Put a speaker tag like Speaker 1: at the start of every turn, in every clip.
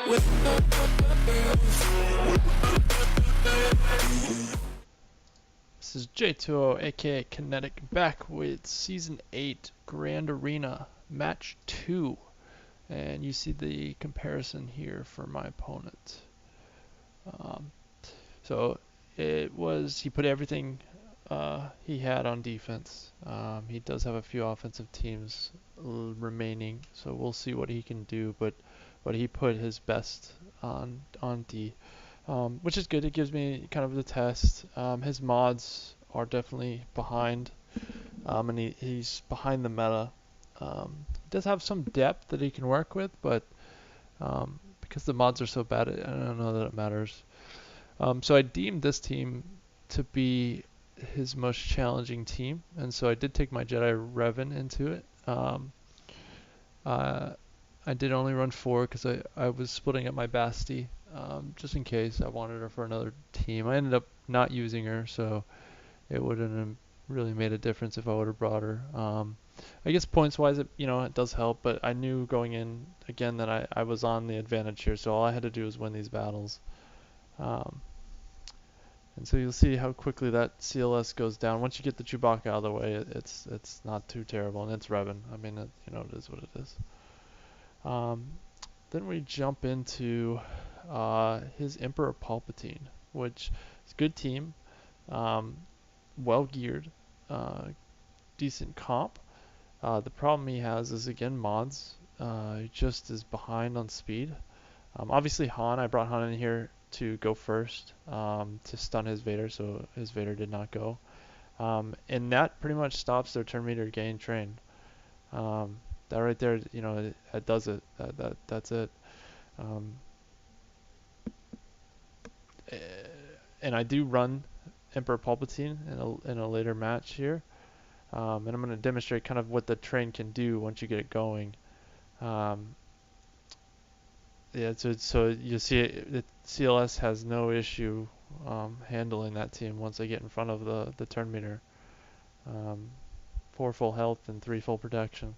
Speaker 1: This is J2O aka Kinetic back with Season 8 Grand Arena Match 2. And you see the comparison here for my opponent. So it was, he put everything he had on defense. He does have a few offensive teams remaining, so we'll see what he can do, but he put his best on D. Which is good. It gives me kind of the test. His mods are definitely behind, and he's behind the meta. He does have some depth that he can work with, but because the mods are so bad, I don't know that it matters. So I deemed this team to be his most challenging team, and so I did take my Jedi Revan into it. I did only run 4 because I was splitting up my Basti, just in case I wanted her for another team. I ended up not using her, so it wouldn't have really made a difference if I would have brought her. I guess points-wise, it does help, but I knew going in, again, that I was on the advantage here, so all I had to do was win these battles. And so you'll see how quickly that CLS goes down. Once you get the Chewbacca out of the way, it's not too terrible, and it's Revan. I mean, it is what it is. Then we jump into his Emperor Palpatine, which is a good team, well geared, decent comp. The problem he has is, again, mods. He just is behind on speed. Obviously Han, I brought Han in here to go first, to stun his Vader, so his Vader did not go. And that pretty much stops their turn meter gain train. That right there, it does it. That's it. And I do run Emperor Palpatine in a later match here, and I'm going to demonstrate kind of what the train can do once you get it going. Yeah, so you see the CLS has no issue handling that team once they get in front of the turn meter. 4 full health and 3 full protection.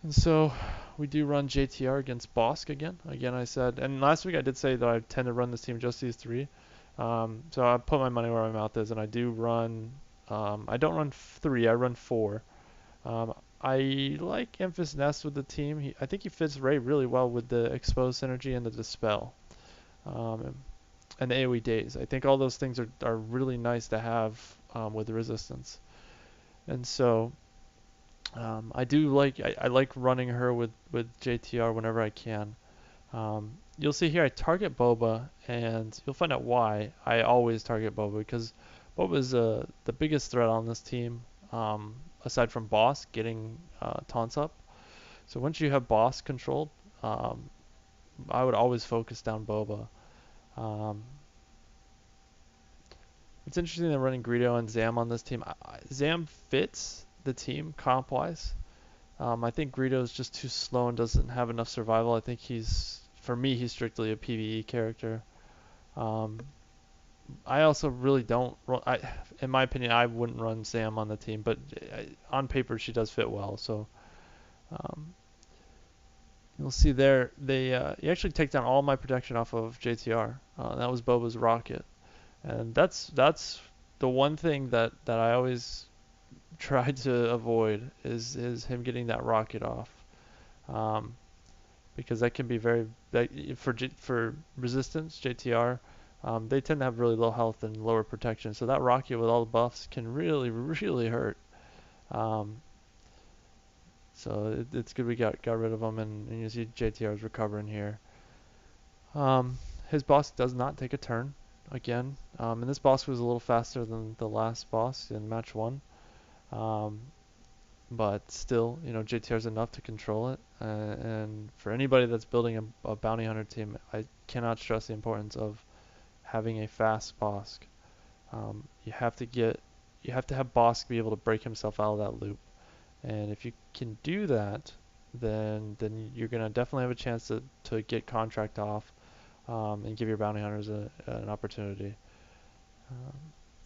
Speaker 1: And so we do run JTR against Bosk again. Again, I said, and last week I did say that I tend to run this team just these 3. So I put my money where my mouth is, and I do run. I don't run 3, I run 4. I like Emphas Nest with the team. I think he fits Rey really well with the Expose Synergy and the Dispel. And the AoE Daze. I think all those things are really nice to have with the Resistance. And so I like running her with JTR whenever I can. You'll see here I target Boba, and you'll find out why I always target Boba, because Boba is the biggest threat on this team, aside from Boss getting taunts up. So once you have Boss controlled, I would always focus down Boba. It's interesting they're running Greedo and Zam on this team. Zam fits the team comp-wise. I think Greedo is just too slow and doesn't have enough survival. I think for me, he's strictly a PvE character. I also really don't in my opinion, I wouldn't run Sam on the team, but on paper she does fit well. So you'll see there, you actually take down all my protection off of JTR. That was Boba's rocket, and that's the one thing that I always try to avoid is him getting that rocket off, because that can be very for resistance. JTR, they tend to have really low health and lower protection, so that rocket with all the buffs can really hurt. So it's good we got rid of them, and you see JTR is recovering here. His boss does not take a turn again, and this boss was a little faster than the last boss in match 1. But still, JTR is enough to control it. And for anybody that's building a bounty hunter team, I cannot stress the importance of having a fast Bosk. You have to have Bosk be able to break himself out of that loop. And if you can do that, then you're gonna definitely have a chance to get contract off, and give your bounty hunters an opportunity.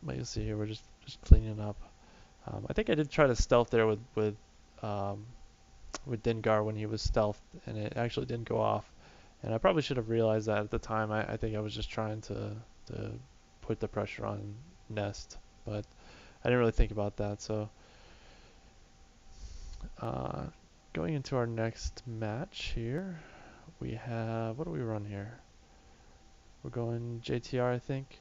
Speaker 1: But you'll see here we're just cleaning up. I think I did try to stealth there with Dengar when he was stealthed, and it actually didn't go off. And I probably should have realized that at the time. I think I was just trying to put the pressure on Nest, but I didn't really think about that. So uh, going into our next match here, we have, what do we run here? We're going JTR, I think.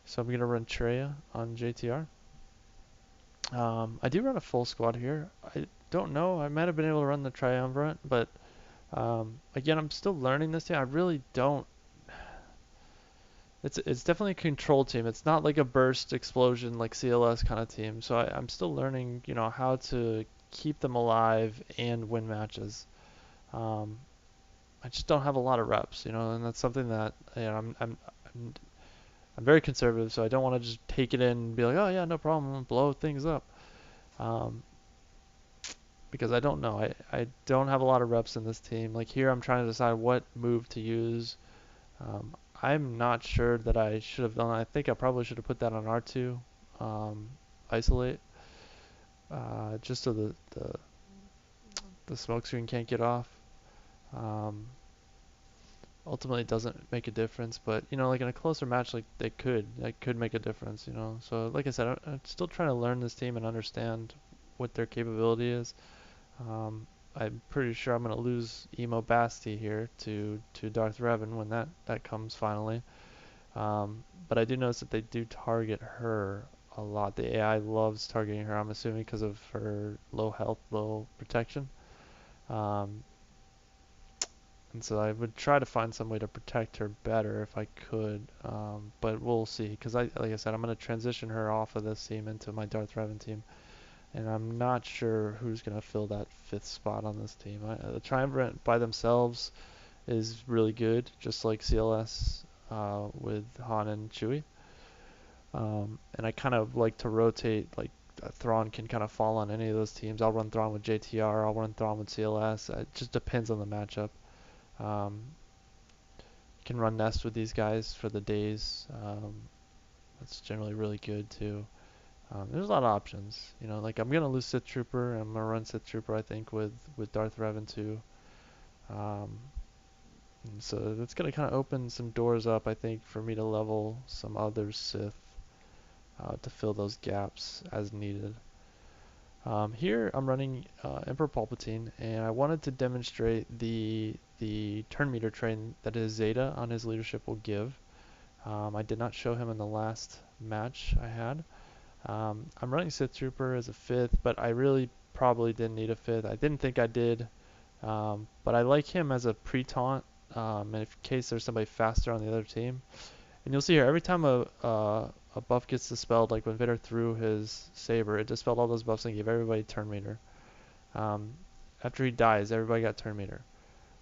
Speaker 1: So I'm going to run Treya on JTR. I do run a full squad here. I don't know. I might have been able to run the Triumvirate, but again, I'm still learning this team. I really don't. It's definitely a control team. It's not like a burst explosion like CLS kind of team. So I'm still learning, how to keep them alive and win matches. Um, I just don't have a lot of reps, and that's something that I'm very conservative, so I don't want to just take it in and be like, oh yeah, no problem, I'm gonna blow things up. Um, because I don't know. I don't have a lot of reps in this team. Like here, I'm trying to decide what move to use. I'm not sure that I should have done. I think I probably should have put that on R2, isolate, just so the smoke screen can't get off. Um, ultimately, it doesn't make a difference, but like in a closer match, like that could make a difference. So like I said, I'm still trying to learn this team and understand what their capability is. I'm pretty sure I'm going to lose Emo Basti here to Darth Revan when that comes finally. But I do notice that they do target her a lot. The AI loves targeting her, I'm assuming because of her low health, low protection. Um, and so I would try to find some way to protect her better if I could. But we'll see, because like I said, I'm going to transition her off of this team into my Darth Revan team. And I'm not sure who's going to fill that 5th spot on this team. The Triumvirate by themselves is really good, just like CLS with Han and Chewie. And I kind of like to rotate, like Thrawn can kind of fall on any of those teams. I'll run Thrawn with JTR, I'll run Thrawn with CLS. It just depends on the matchup. Um, can run Nest with these guys for the days. That's generally really good too. There's a lot of options, like I'm gonna lose Sith Trooper. I'm gonna run Sith Trooper, I think, with Darth Revan too. And so that's gonna kind of open some doors up, I think, for me to level some other Sith to fill those gaps as needed. Here I'm running Emperor Palpatine, and I wanted to demonstrate the turn meter train that his Zeta on his leadership will give. I did not show him in the last match I had. I'm running Sith Trooper as a 5th, but I really probably didn't need a 5th. I didn't think I did, but I like him as a pre-taunt in case there's somebody faster on the other team. And you'll see here, every time a buff gets dispelled, like when Vader threw his saber, it dispelled all those buffs and gave everybody turn meter. After he dies, everybody got turn meter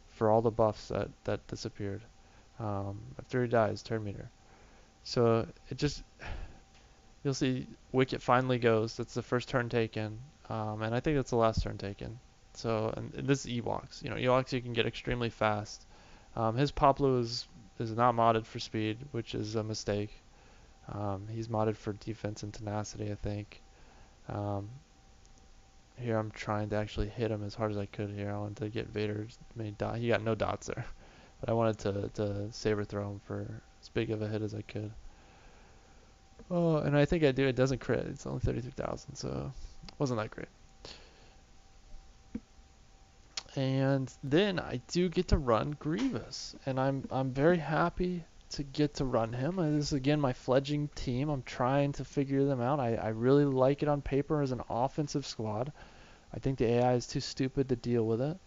Speaker 1: for all the buffs that disappeared. After he dies, turn meter. So it just... You'll see Wicket finally goes. That's the first turn taken. And I think that's the last turn taken. So, and this is Ewoks. Ewoks you can get extremely fast. His Poplo is not modded for speed, which is a mistake. He's modded for defense and tenacity, I think. Here I'm trying to actually hit him as hard as I could here. I wanted to get Vader's many dots. He got no dots there. But I wanted to saber throw him for as big of a hit as I could. Oh, and I think I do. It doesn't crit. It's only 33,000, so it wasn't that great. And then I do get to run Grievous, and I'm very happy to get to run him. And this is again my fledgling team. I'm trying to figure them out. I really like it on paper as an offensive squad. I think the AI is too stupid to deal with it,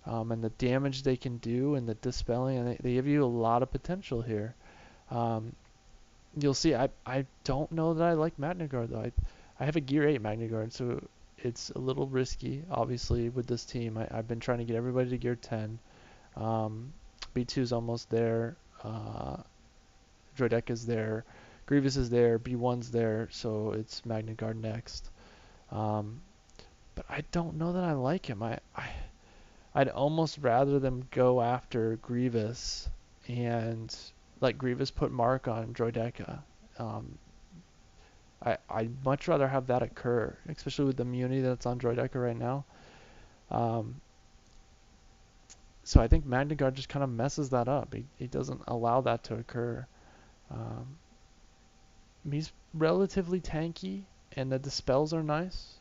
Speaker 1: and the damage they can do and the dispelling, and they give you a lot of potential here. You'll see, I don't know that I like Magna Guard though. I have a Gear 8 Magna Guard, so it's a little risky, obviously, with this team. I've been trying to get everybody to Gear 10. B2 is almost there. Droideka is there. Grievous is there. B1's there, so it's Magna Guard next. But I don't know that I like him. I'd almost rather them go after Grievous and let Grievous put mark on Droideka. I'd much rather have that occur, especially with the immunity that's on Droideka right now. So I think Magna Guard just kind of messes that up. He doesn't allow that to occur. Um, he's relatively tanky, and the dispels are nice.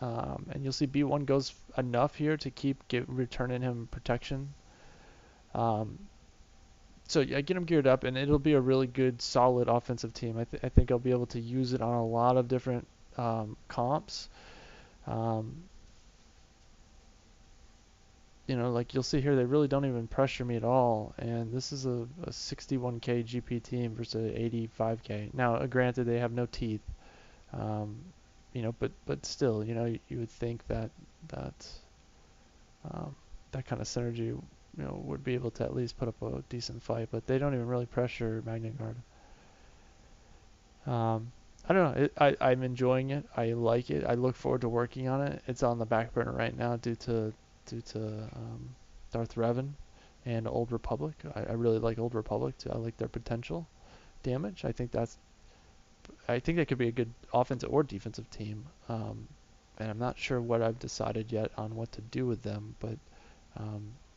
Speaker 1: And you'll see B1 goes enough here to keep returning him protection. Um, so I get him geared up, and it'll be a really good, solid offensive team. I think I'll be able to use it on a lot of different comps. Um, like you'll see here, they really don't even pressure me at all. And this is a 61k GP team versus an 85k. Now, granted, they have no teeth. Um, but still, you would think that um, that kind of synergy, would be able to at least put up a decent fight. But they don't even really pressure Magna Guard. I don't know. I'm enjoying it. I like it. I look forward to working on it. It's on the back burner right now due to Darth Revan and Old Republic. I really like Old Republic too. I like their potential damage. I think they could be a good offensive or defensive team. And I'm not sure what I've decided yet on what to do with them, but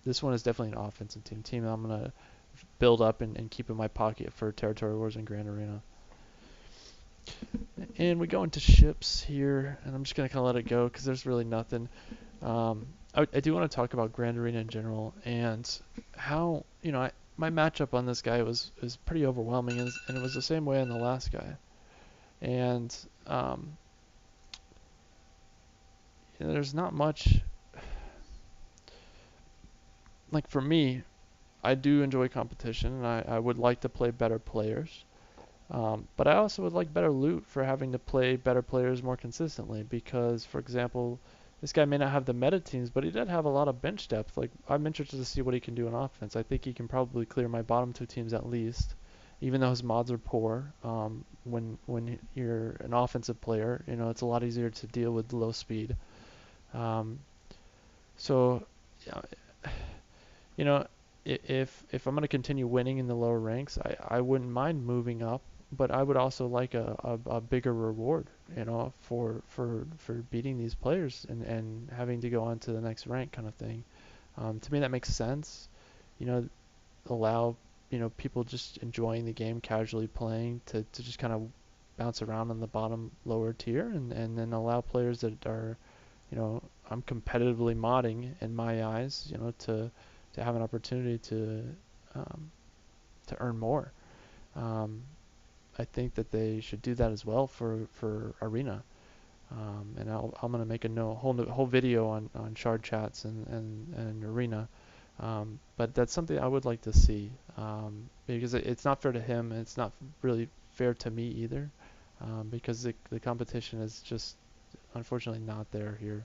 Speaker 1: this one is definitely an offensive team I'm gonna build up and keep in my pocket for Territory Wars and Grand Arena. And we go into ships here, and I'm just going to kind of let it go because there's really nothing. I do want to talk about Grand Arena in general and how, my matchup on this guy was pretty overwhelming, and it was the same way on the last guy. And there's not much. Like for me, I do enjoy competition, and I would like to play better players. But I also would like better loot for having to play better players more consistently because, for example, this guy may not have the meta teams, but he did have a lot of bench depth. Like, I'm interested to see what he can do in offense. I think he can probably clear my bottom two teams at least, even though his mods are poor. When you're an offensive player, it's a lot easier to deal with low speed. Um, so, yeah, if I'm going to continue winning in the lower ranks, I wouldn't mind moving up, but I would also like a bigger reward, for beating these players and having to go on to the next rank kind of thing. To me, that makes sense. Allow, people just enjoying the game, casually playing, to just kind of bounce around on the bottom lower tier, and then allow players that are, I'm competitively modding in my eyes, to have an opportunity to earn more. I think that they should do that as well for Arena. And I'm gonna make a whole video on shard chats and Arena. But that's something I would like to see, because it's not fair to him, and it's not really fair to me either, because the competition is just unfortunately not there here.